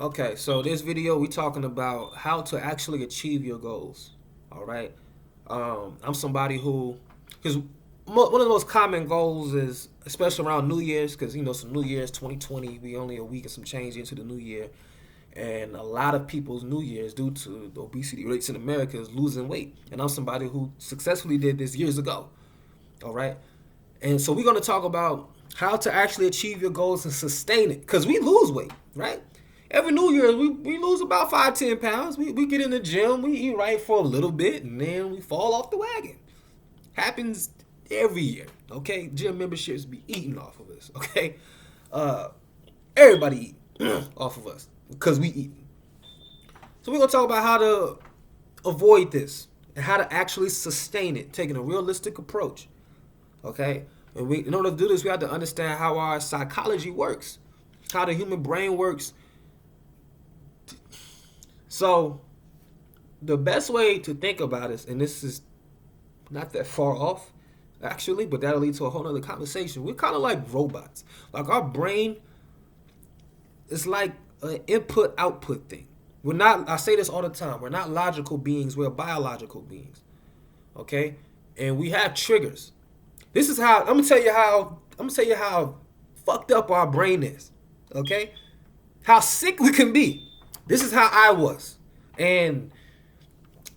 Okay, so this video we talking about how to actually achieve your goals. All right, I'm somebody who, because one of the most common goals is, especially around New Year's, because some New Year's 2020, we only a week and some change into the new year, and a lot of people's New Year's due to the obesity rates in America is losing weight, and I'm somebody who successfully did this years ago. All right, and so we're gonna talk about how to actually achieve your goals and sustain it, because we lose weight, right? Every New Year, we lose about 5, 10 pounds. We get in the gym, we eat right for a little bit, and then we fall off the wagon. Happens every year, okay? Gym memberships be eating off of us, okay? Uh, Everybody eat off of us because we eat. So we're gonna talk about how to avoid this and how to actually sustain it, taking a realistic approach, okay? And in order to do this, we have to understand how our psychology works, how the human brain works. So the best way to think about it, and this is not that far off, actually, but that'll lead to a whole nother conversation. We're kind of like robots. Like our brain is like an input-output thing. We're not, I say this all the time, we're not logical beings, we're biological beings. Okay? And we have triggers. This is how I'm gonna tell you how fucked up our brain is. Okay? How sick we can be. This is how I was. And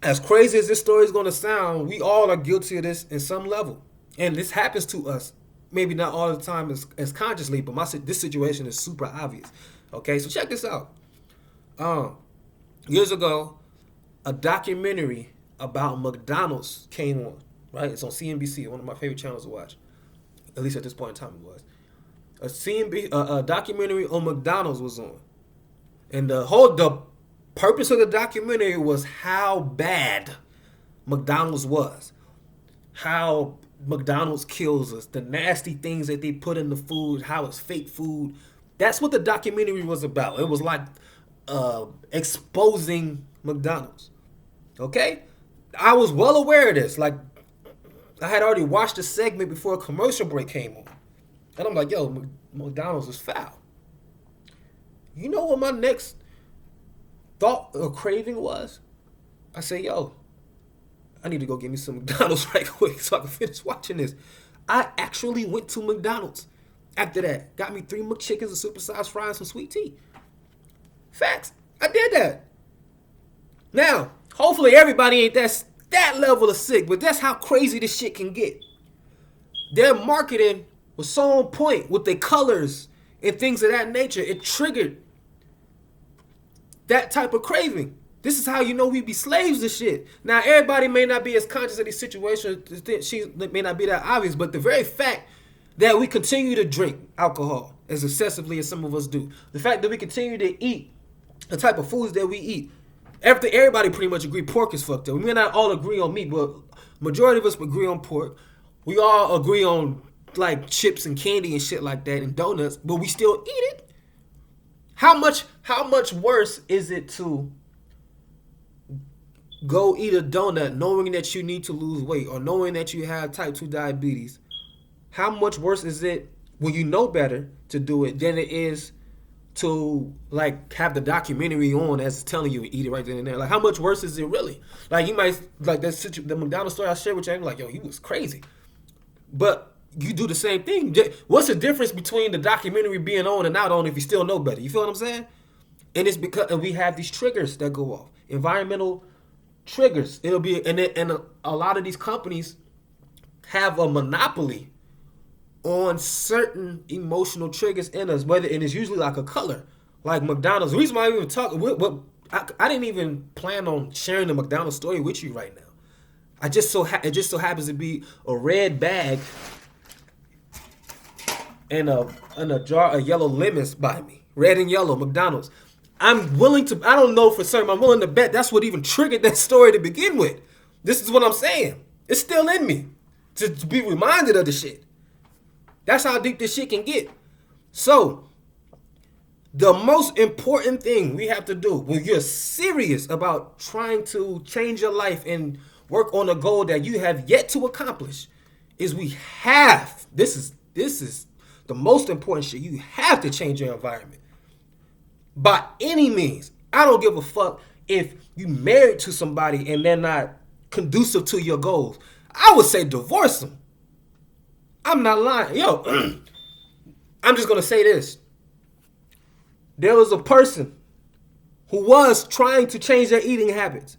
as crazy as this story is going to sound, we all are guilty of this in some level. And this happens to us, maybe not all the time as consciously, but this situation is super obvious. Okay, so check this out. Years ago, a documentary about McDonald's came on, right? It's on CNBC, one of my favorite channels to watch. At least at this point in time it was. A documentary on McDonald's was on. And the purpose of the documentary was how bad McDonald's was. How McDonald's kills us. The nasty things that they put in the food. How it's fake food. That's what the documentary was about. It was like exposing McDonald's. Okay? I was well aware of this. Like, I had already watched the segment before a commercial break came on. And I'm like, yo, McDonald's is foul. You know what my next thought or craving was? I said, yo, I need to go get me some McDonald's right quick so I can finish watching this. I actually went to McDonald's after that. Got me 3 McChickens, a supersized fry, and some sweet tea. Facts. I did that. Now, hopefully everybody ain't that level of sick, but that's how crazy this shit can get. Their marketing was so on point with their colors and things of that nature. It triggered that type of craving. This is how you know we be slaves to shit. Now, everybody may not be as conscious of these situations. She may not be that obvious, but the very fact that we continue to drink alcohol as excessively as some of us do, the fact that we continue to eat the type of foods that we eat, everybody pretty much agree pork is fucked up. We may not all agree on meat, but majority of us agree on pork. We all agree on like chips and candy and shit like that and donuts, but we still eat it. How much worse is it to go eat a donut knowing that you need to lose weight or knowing that you have type 2 diabetes? How much worse is it when you know better to do it than it is to like have the documentary on as it's telling you to eat it right then and there? Like, how much worse is it really? Like, you might like the McDonald's story I shared with you. I'm like, yo, he was crazy, but you do the same thing. What's the difference between the documentary being on and not on if you still know better? You feel what I'm saying? And it's because we have these triggers that go off, environmental triggers. It'll be and a lot of these companies have a monopoly on certain emotional triggers in us, and it's usually like a color, like McDonald's. The reason why I even talk, I didn't even plan on sharing the McDonald's story with you right now. It just so happens to be a red bag and a jar of yellow lemons by me, red and yellow McDonald's. I don't know for certain, I'm willing to bet that's what even triggered that story to begin with. This is what I'm saying. It's still in me to be reminded of the shit. That's how deep this shit can get. So, the most important thing we have to do when you're serious about trying to change your life and work on a goal that you have yet to accomplish is this is the most important shit. You have to change your environment. by any means. I don't give a fuck if you married to somebody and they're not conducive to your goals. I would say divorce them. I'm not lying. Yo, I'm just going to say this. There was a person who was trying to change their eating habits,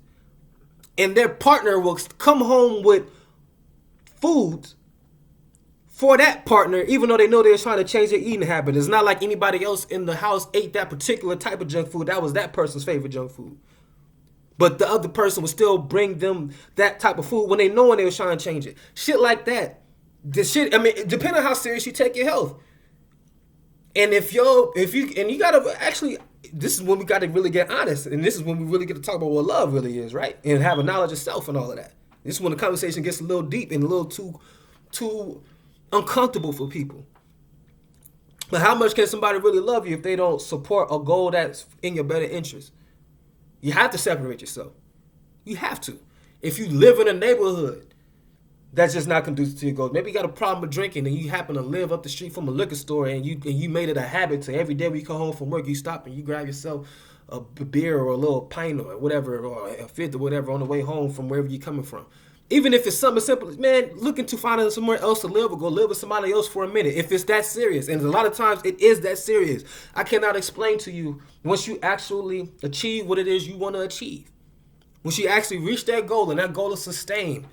and their partner will come home with food for that partner, even though they know they're trying to change their eating habit. It's not like anybody else in the house ate that particular type of junk food. That was that person's favorite junk food. But the other person would still bring them that type of food when they know when they was trying to change it. Shit like that. This shit, I mean, depending on how serious you take your health. And if you gotta actually, this is when we gotta really get honest, and this is when we really get to talk about what love really is, right? And have a knowledge of self and all of that. This is when the conversation gets a little deep and a little too uncomfortable for people. But how much can somebody really love you if they don't support a goal that's in your better interest? You have to separate yourself. You have to. If you live in a neighborhood that's just not conducive to your goals, maybe you got a problem with drinking and you happen to live up the street from a liquor store and you made it a habit to every day when you come home from work, you stop and you grab yourself a beer or a little pint or whatever, or a fifth or whatever on the way home from wherever you're coming from. Even if it's something simple, man, looking to find somewhere else to live or go live with somebody else for a minute. If it's that serious, and a lot of times it is that serious. I cannot explain to you once you actually achieve what it is you want to achieve. Once you actually reach that goal and that goal is sustained,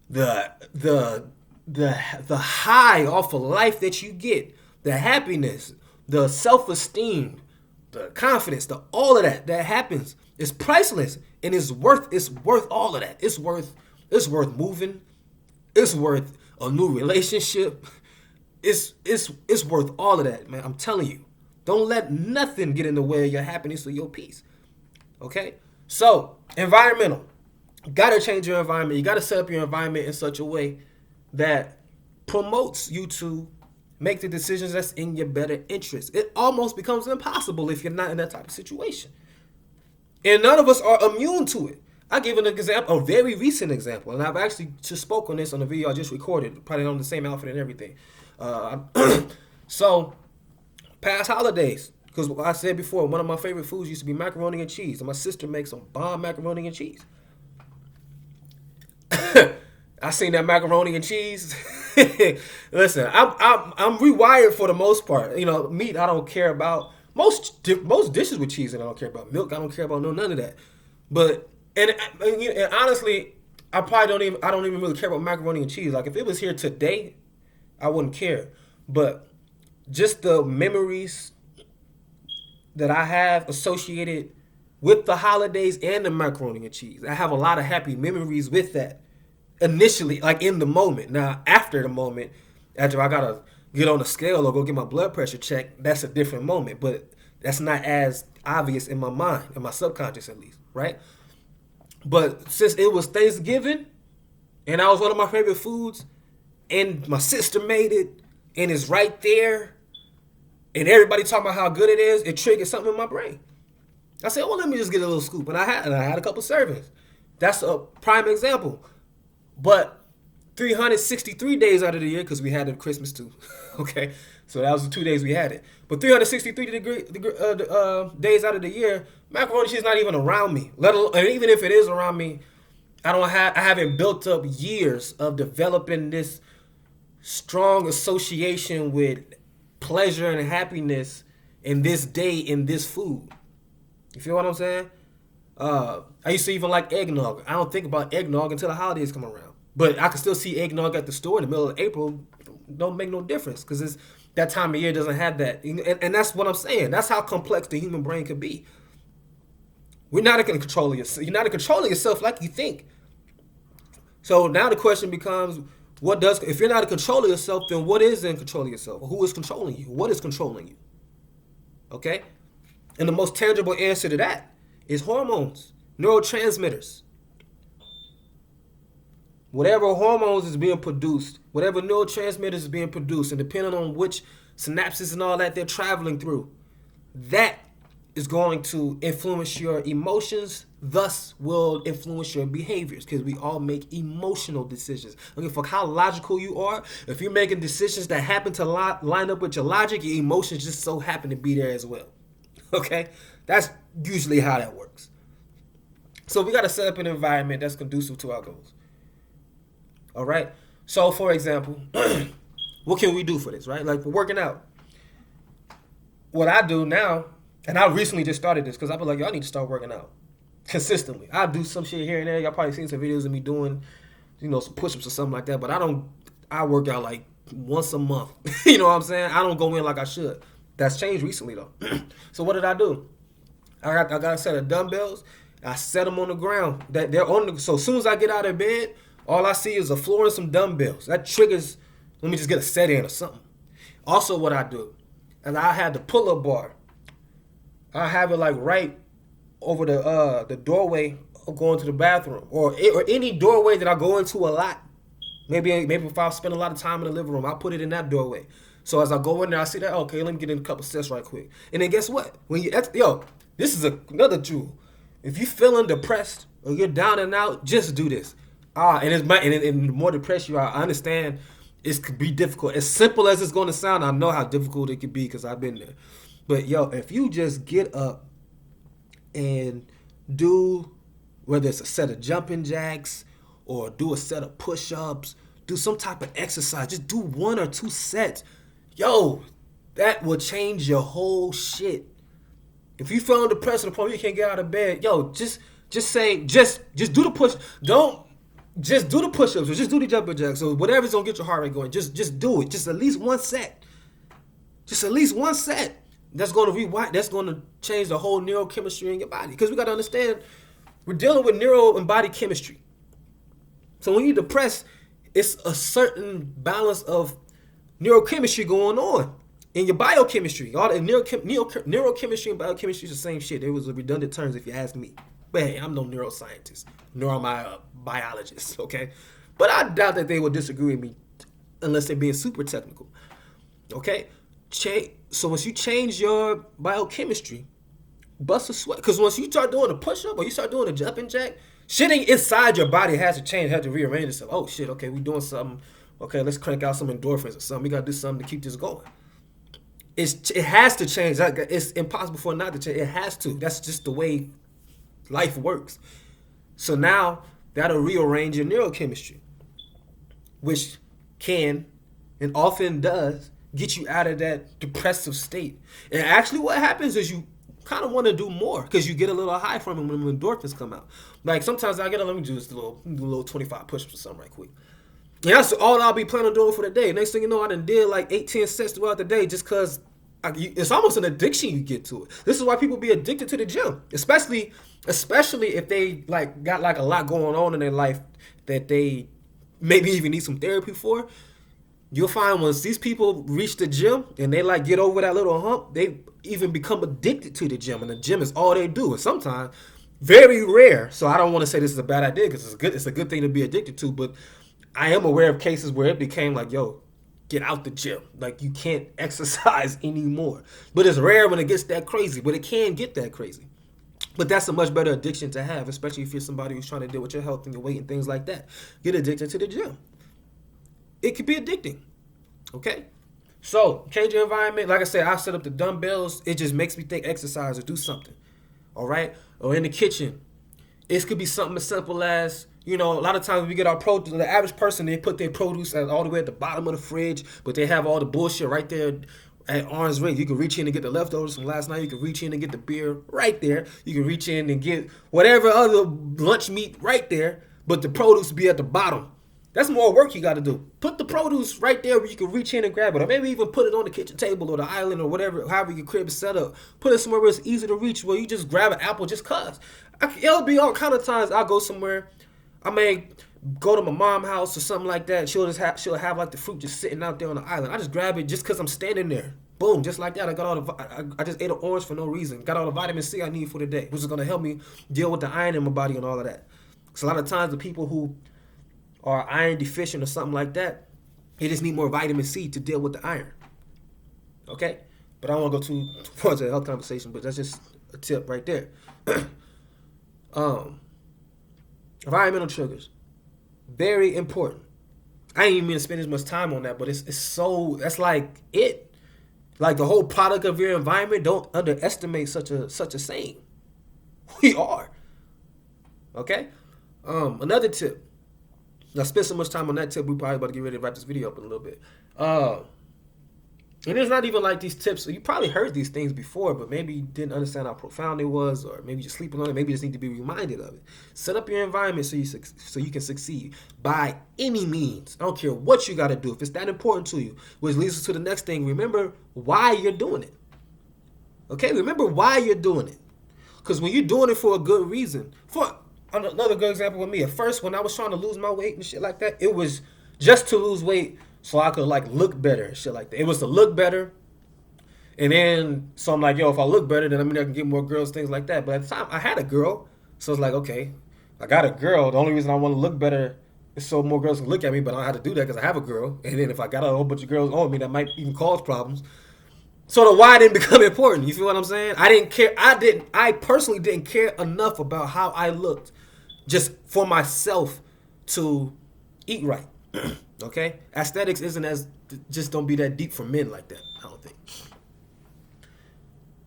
the high off of life that you get, the happiness, the self-esteem, the confidence, all of that happens is priceless, and it's worth all of that. It's worth moving. It's worth a new relationship. It's worth all of that, man. I'm telling you. Don't let nothing get in the way of your happiness or your peace. Okay? So, environmental. You gotta change your environment. You gotta set up your environment in such a way that promotes you to make the decisions that's in your better interest. It almost becomes impossible if you're not in that type of situation. And none of us are immune to it. I'll give an example, a very recent example, and I've actually just spoke on this on a video I just recorded, probably on the same outfit and everything. So, past holidays, because I said before, one of my favorite foods used to be macaroni and cheese, and my sister makes some bomb macaroni and cheese. I seen that macaroni and cheese. Listen, I'm rewired for the most part. You know, meat I don't care about. Most dishes with cheese, and I don't care about milk. I don't care about none of that. But and honestly, I don't even really care about macaroni and cheese. Like if it was here today, I wouldn't care. But just the memories that I have associated with the holidays and the macaroni and cheese, I have a lot of happy memories with that. Initially, like in the moment. Now, after the moment, after I gotta get on the scale or go get my blood pressure checked, that's a different moment. But that's not as obvious in my mind, in my subconscious at least, right? But since it was Thanksgiving, and that was one of my favorite foods, and my sister made it, and it's right there, and everybody talking about how good it is, it triggered something in my brain. I said, well, let me just get a little scoop. And I had a couple servings. That's a prime example. But 363 days out of the year, because we had it Christmas too, okay? So that was the 2 days we had it. But 363 days out of the year, macaroni and cheese is not even around me. Let alone, and even if it is around me, I haven't built up years of developing this strong association with pleasure and happiness in this day, in this food. You feel what I'm saying? I used to even like eggnog. I don't think about eggnog until the holidays come around. But I can still see eggnog at the store in the middle of April. Don't make no difference because it's that time of year doesn't have that. And that's what I'm saying. That's how complex the human brain could be. We're not in control of yourself. You're not in control of yourself like you think. So now the question becomes, if you're not in control of yourself, then what is in control of yourself? Who is controlling you? What is controlling you? Okay? And the most tangible answer to that is hormones, neurotransmitters. Whatever hormones is being produced, whatever neurotransmitters is being produced, and depending on which synapses and all that they're traveling through, that is going to influence your emotions, thus will influence your behaviors, because we all make emotional decisions. Okay, for how logical you are, if you're making decisions that happen to line up with your logic, your emotions just so happen to be there as well. Okay? That's usually how that works. So we got to set up an environment that's conducive to our goals. All right? So, for example, what can we do for this, right? Like for working out. What I do now, and I recently just started this because I be like, y'all need to start working out consistently. I do some shit here and there. Y'all probably seen some videos of me doing, some push-ups or something like that. But I work out like once a month. You know what I'm saying? I don't go in like I should. That's changed recently though. So what did I do? I got a set of dumbbells. I set them on the ground. They're on so as soon as I get out of bed, all I see is a floor and some dumbbells. That triggers, let me just get a set in or something. Also what I do, and I had the pull-up bar. I have it like right over the doorway of going to the bathroom, or any doorway that I go into a lot. Maybe if I spend a lot of time in the living room, I put it in that doorway. So as I go in there, I see that, okay, let me get in a couple steps right quick. And then guess what? This is another jewel. If you feeling depressed or you're down and out, just do this. And the more depressed you are, I understand it could be difficult. As simple as it's going to sound, I know how difficult it could be because I've been there. But if you just get up and do, whether it's a set of jumping jacks or do a set of push-ups, do some type of exercise, just do 1 or 2 sets. That will change your whole shit. If you feeling depressed to the point you can't get out of bed, just do the push. Don't just do the push-ups or just do the jumping jacks or whatever's gonna get your heart rate going. Just do it. Just at least 1 set. Just at least 1 set. That's gonna That's gonna change the whole neurochemistry in your body. Because we gotta understand, we're dealing with neuro and body chemistry. So when you're depressed, it's a certain balance of neurochemistry going on in your biochemistry. All the neurochemistry and biochemistry is the same shit. It was redundant terms if you ask me. But hey, I'm no neuroscientist, nor am I a biologist, okay? But I doubt that they will disagree with me unless they're being super technical, okay? So once you change your biochemistry, bust a sweat. Because once you start doing a push-up or you start doing a jumping jack, shit inside your body has to change, has to rearrange itself. Oh shit, okay, we doing something. Okay, let's crank out some endorphins or something. We gotta do something to keep this going. It has to change. It's impossible for it not to change. It has to. That's just the way life works. So now that'll rearrange your neurochemistry, which can and often does get you out of that depressive state. And actually what happens is you kind of want to do more because you get a little high from it when the endorphins come out. Like sometimes let me do this little 25 push-ups or something right quick. And that's all I'll be planning on doing for the day. Next thing you know, I done did like 8-10 sets throughout the day just because it's almost an addiction you get to it. This is why people be addicted to the gym, especially if they like got like a lot going on in their life that they maybe even need some therapy for. You'll find once these people reach the gym and they like get over that little hump, they even become addicted to the gym, and the gym is all they do. And sometimes, very rare. So I don't want to say this is a bad idea because it's a good thing to be addicted to, but I am aware of cases where it became like, get out the gym. Like you can't exercise anymore. But it's rare when it gets that crazy, but it can get that crazy. But that's a much better addiction to have, especially if you're somebody who's trying to deal with your health and your weight and things like that. Get addicted to the gym. It could be addicting. Okay? So, change your environment. Like I said, I set up the dumbbells. It just makes me think exercise or do something. All right? Or in the kitchen. It could be something as simple as, a lot of times we get our produce. The average person, they put their produce all the way at the bottom of the fridge, but they have all the bullshit right there at arm's reach. You can reach in and get the leftovers from last night. You can reach in and get the beer right there. You can reach in and get whatever other lunch meat right there, but the produce be at the bottom. That's more work you got to do. Put the produce right there where you can reach in and grab it. Or maybe even put it on the kitchen table or the island or whatever, however your crib is set up. Put it somewhere where it's easy to reach, where you just grab an apple just cuz. It'll be all kind of times I'll go somewhere. I may go to my mom's house or something like that. She'll have like the fruit just sitting out there on the island. I just grab it just because I'm standing there. Boom, just like that. I just ate an orange for no reason. Got all the vitamin C I need for the day, which is going to help me deal with the iron in my body and all of that. Because a lot of times the people who are iron deficient or something like that, they just need more vitamin C to deal with the iron. Okay? But I don't want to go too far into the health conversation, but that's just a tip right there. Environmental triggers. Very important. I ain't even mean to spend as much time on that, but that's like it. Like the whole product of your environment. Don't underestimate such a saying. We are. Okay? Another tip. I spent so much time on that tip, we probably about to get ready to wrap this video up in a little bit. And it's not even like these tips. You probably heard these things before, but maybe you didn't understand how profound it was, or maybe you're sleeping on it. Maybe you just need to be reminded of it. Set up your environment so you can succeed by any means. I don't care what you got to do if it's that important to you. Which leads us to the next thing. Remember why you're doing it. Okay, remember why you're doing it. Because when you're doing it for a good reason, for another good example with me, at first when I was trying to lose my weight and shit like that, it was just to lose weight so I could like look better and shit like that. It was to look better. And then, so I'm like, yo, if I look better, then I mean I can get more girls, things like that. But at the time, I had a girl. So it's like, okay, I got a girl. The only reason I want to look better is so more girls can look at me, but I don't have to do that because I have a girl. And then if I got a whole bunch of girls on me, that might even cause problems. So the why didn't become important. You feel what I'm saying? I didn't care. I personally didn't care enough about how I looked just for myself to eat right. Okay? Aesthetics isn't just don't be that deep for men like that, I don't think.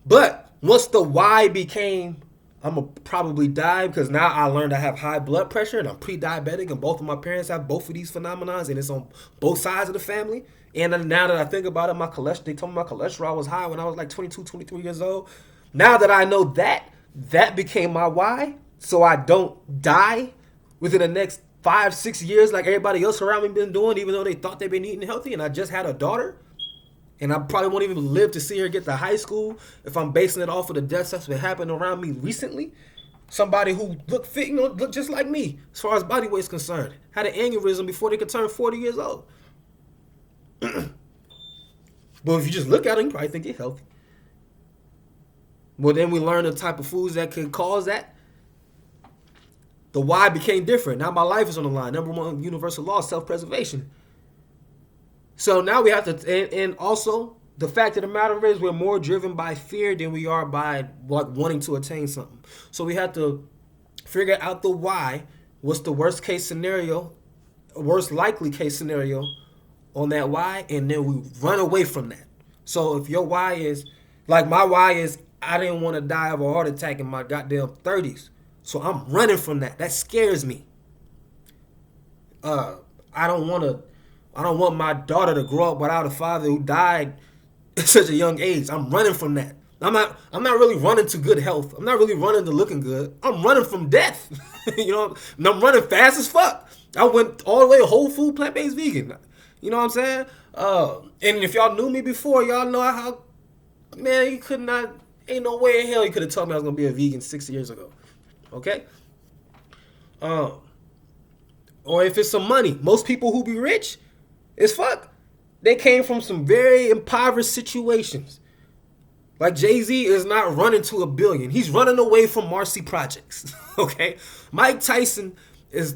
But once the why became, I'm going to probably die because now I learned I have high blood pressure and I'm pre-diabetic and both of my parents have both of these phenomenons and it's on both sides of the family. And now that I think about it, they told me my cholesterol was high when I was like 22, 23 years old. Now that I know that became my why, so I don't die within the next 5-6 years like everybody else around me been doing, even though they thought they've been eating healthy. And I just had a daughter, and I probably won't even live to see her get to high school if I'm basing it off of the deaths that's been happening around me recently. Somebody who looked fit, looked just like me as far as body weight is concerned, had an aneurysm before they could turn 40 years old. But if you just look at them, you probably think they're healthy. Well, then we learn the type of foods that could cause that. The why became different. Now my life is on the line. Number one universal law, self-preservation. So now we have to, and also the fact of the matter is we're more driven by fear than we are by wanting to attain something. So we have to figure out the why. What's the worst case scenario, worst likely case scenario on that why, and then we run away from that. So if your why is, like my why is, I didn't want to die of a heart attack in my goddamn 30s. So I'm running from that. That scares me. I don't want my daughter to grow up without a father who died at such a young age. I'm running from that. I'm not really running to good health. I'm not really running to looking good. I'm running from death. And I'm running fast as fuck. I went all the way whole food, plant-based vegan. You know what I'm saying? And if y'all knew me before, y'all know how, man, you could not, ain't no way in hell you could have told me I was going to be a vegan 6 years ago. Okay? Or if it's some money, most people who be rich as fuck, they came from some very impoverished situations. Like Jay-Z is not running to $1 billion. He's running away from Marcy Projects. Okay? Mike Tyson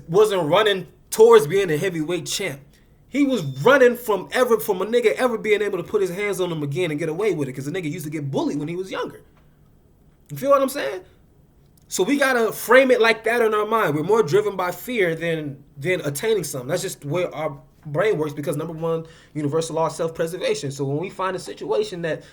wasn't running towards being a heavyweight champ. He was running from a nigga ever being able to put his hands on him again and get away with it because the nigga used to get bullied when he was younger. You feel what I'm saying? So we gotta frame it like that in our mind. We're more driven by fear than attaining something. That's just the way our brain works because number one, universal law of self-preservation. So when we find a situation that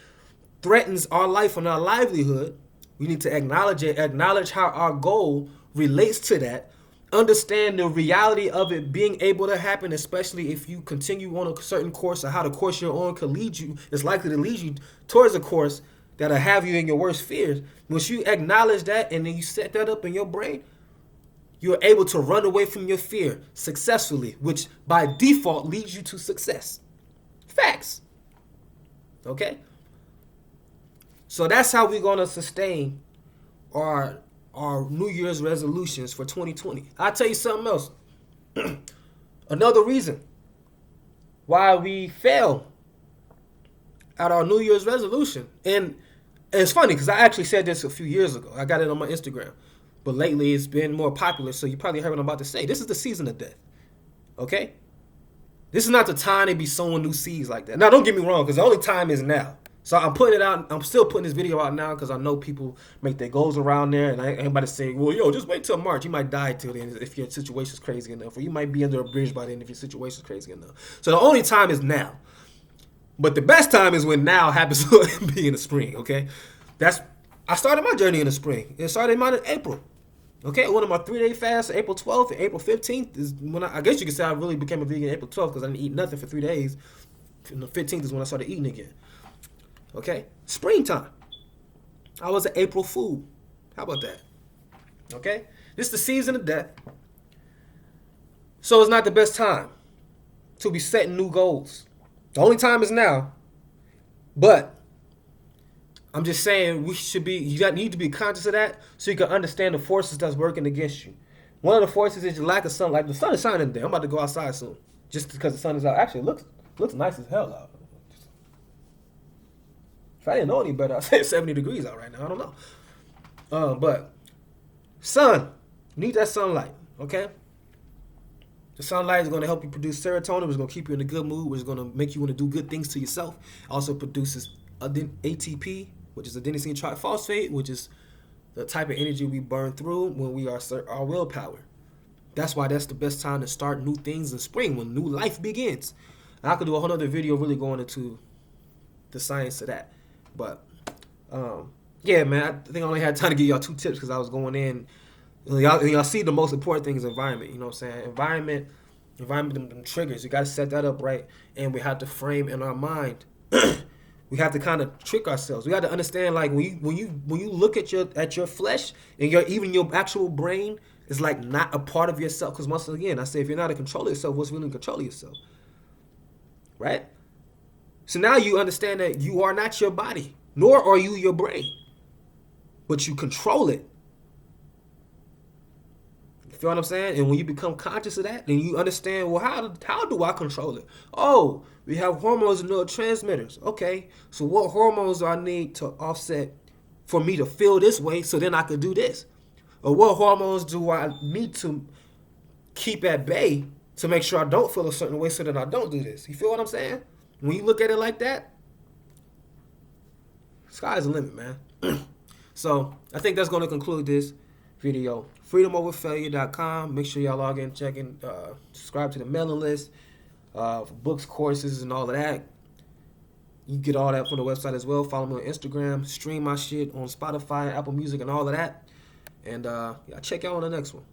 threatens our life and our livelihood, we need to acknowledge how our goal relates to that, understand the reality of it being able to happen, especially if you continue on a certain course or how the course you're on could lead you, it's likely to lead you towards a course that'll have you in your worst fears. Once you acknowledge that and then you set that up in your brain, you're able to run away from your fear successfully, which by default leads you to success. Facts. Okay? So that's how we're going to sustain our New Year's resolutions for 2020. I'll tell you something else. Another reason why we fail at our New Year's resolution. And it's funny because I actually said this a few years ago. I got it on my Instagram. But lately it's been more popular, so you probably heard what I'm about to say. This is the season of death. Okay? This is not the time to be sowing new seeds like that. Now, don't get me wrong, because the only time is now. So I'm putting it out. I'm still putting this video out now because I know people make their goals around there. And I ain't about to say, well, yo, just wait till March. You might die till then if your situation's crazy enough. Or you might be under a bridge by then if your situation's crazy enough. So the only time is now. But the best time is when now happens to be in the spring. Okay, that's I started my journey in the spring. It started mine in April. Okay, one of my 3-day fasts, April 12th and April 15th is when I guess you could say I really became a vegan April 12th because I didn't eat nothing for 3 days. And the 15th is when I started eating again. Okay, springtime. I was an April fool. How about that? Okay, this is the season of death. So it's not the best time to be setting new goals. The only time is now. But I'm just saying you need to be conscious of that so you can understand the forces that's working against you. One of the forces is your lack of sunlight. The sun is shining today. I'm about to go outside soon. Just because the sun is out. Actually, it looks nice as hell out. If I didn't know any better, I'd say it's 70 degrees out right now. I don't know. But sun, you need that sunlight, okay? The sunlight is going to help you produce serotonin, which is going to keep you in a good mood, which is going to make you want to do good things to yourself. Also produces ATP, which is adenosine triphosphate, which is the type of energy we burn through when we are our willpower. That's why that's the best time to start new things in spring, when new life begins. And I could do a whole other video really going into the science of that. But, yeah, man, I think I only had time to give y'all 2 tips because I was going in. Y'all see the most important thing is environment. You know what I'm saying? Environment, them triggers. You got to set that up right. And we have to frame in our mind. We have to kind of trick ourselves. We got to understand, like, when you look at your flesh and even your actual brain is like not a part of yourself. Because once again, I say if you're not in control of yourself, what's really in control of yourself? Right? So now you understand that you are not your body, nor are you your brain, but you control it. You feel what I'm saying? And when you become conscious of that, then you understand, well, how do I control it? Oh, we have hormones and neurotransmitters. Okay, so what hormones do I need to offset for me to feel this way so then I could do this? Or what hormones do I need to keep at bay to make sure I don't feel a certain way so that I don't do this? You feel what I'm saying? When you look at it like that, sky's the limit, man. So I think that's going to conclude this video. FreedomOverFailure.com. Make sure y'all log in, check in, subscribe to the mailing list for books, courses, and all of that. You get all that from the website as well. Follow me on Instagram. Stream my shit on Spotify, Apple Music, and all of that. And yeah, check y'all on the next one.